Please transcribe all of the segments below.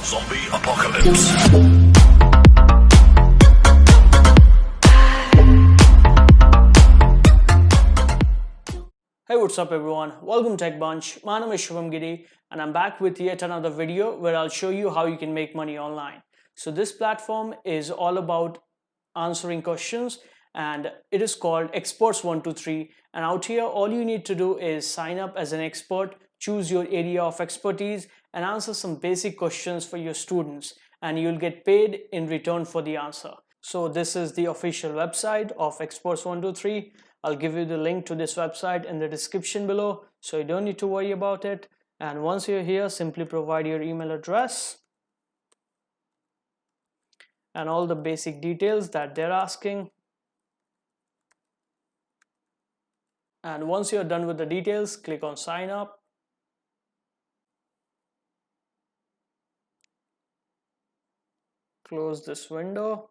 Zombie apocalypse. Hey, what's up everyone? Welcome to Tech Bunch. My name is Shubham Giri and I'm back with yet another video where I'll show you how you can make money online. So this platform is all about answering questions and it is called Experts 123, and out here all you need to do is sign up as an expert, choose your area of expertise and answer some basic questions for your students, and you'll get paid in return for the answer. So this is the official website of Experts 123. I'll give you the link to this website in the description below, so you don't need to worry about it. And once you're here, simply provide your email address and all the basic details that they're asking. And once you're done with the details, click on sign up. Close this window.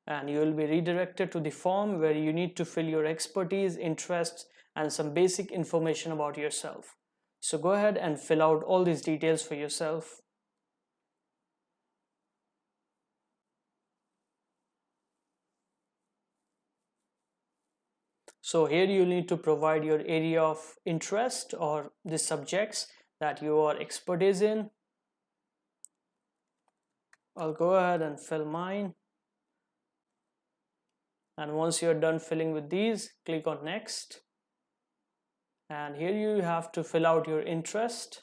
And you will be redirected to the form where you need to fill your expertise, interests, and some basic information about yourself. So go ahead and fill out all these details for yourself. So here you need to provide your area of interest or the subjects that you are expertise in. I'll go ahead and fill mine. And once you're done filling with these, click on next. And here you have to fill out your interest,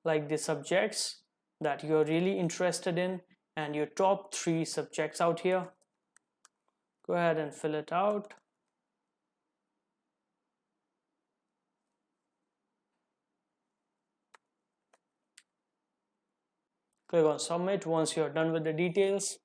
like the subjects that you're really interested in and your top 3 subjects out here. Go ahead and fill it out. Click on submit once you're done with the details.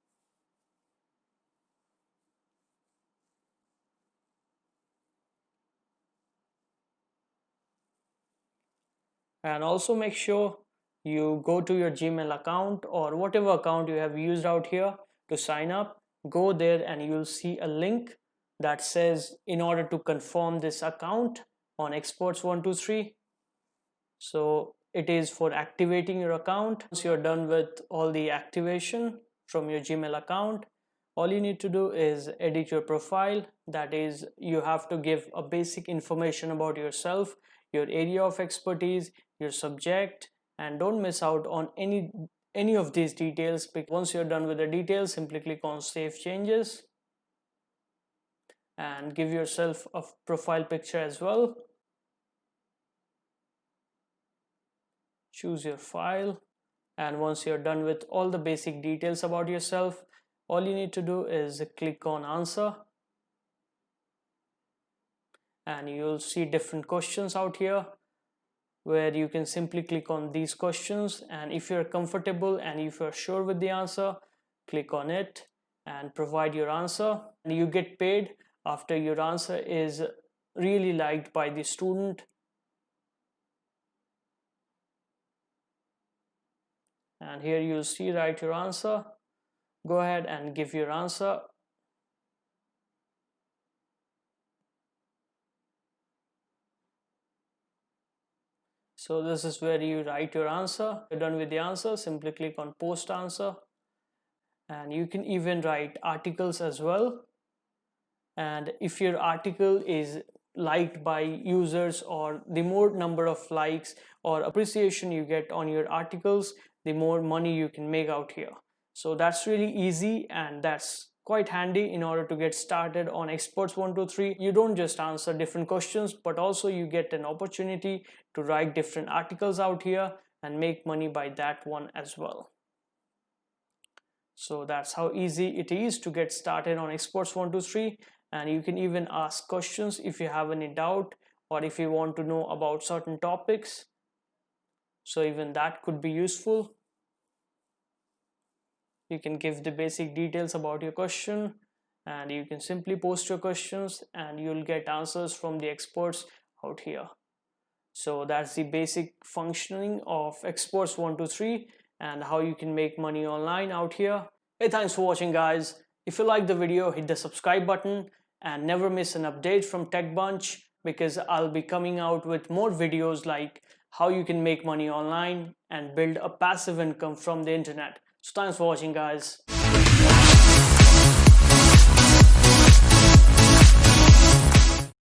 And also make sure you go to your Gmail account or whatever account you have used out here to sign up. Go there and you'll see a link that says in order to confirm this account on Experts 123. So it is for activating your account. Once you're done with all the activation from your Gmail account, all you need to do is edit your profile. That is, you have to give a basic information about yourself, your area of expertise, your subject, and don't miss out on any of these details. Once you're done with the details, simply click on save changes and give yourself a profile picture as well. Choose your file, and once you're done with all the basic details about yourself, all you need to do is click on answer, and you'll see different questions out here where you can simply click on these questions, and if you're comfortable and if you're sure with the answer, click on it and provide your answer, and you get paid after your answer is really liked by the student. And here you'll see write your answer. Go ahead and give your answer. So this is where you write your answer. You're done with the answer, simply click on post answer. And you can even write articles as well. And if your article is liked by users, or the more number of likes or appreciation you get on your articles, the more money you can make out here. So that's really easy and that's quite handy in order to get started on Experts 123. You don't just answer different questions, but also you get an opportunity to write different articles out here and make money by that one as well. So that's how easy it is to get started on Experts 123, and you can even ask questions if you have any doubt or if you want to know about certain topics. So even that could be useful. You can give the basic details about your question and you can simply post your questions and you'll get answers from the experts out here. So that's the basic functioning of Experts 123 and how you can make money online out here. Hey, thanks for watching guys. If you like the video, hit the subscribe button and never miss an update from Tech Bunch. because I'll be coming out with more videos like how you can make money online and build a passive income from the internet. So thanks for watching, guys.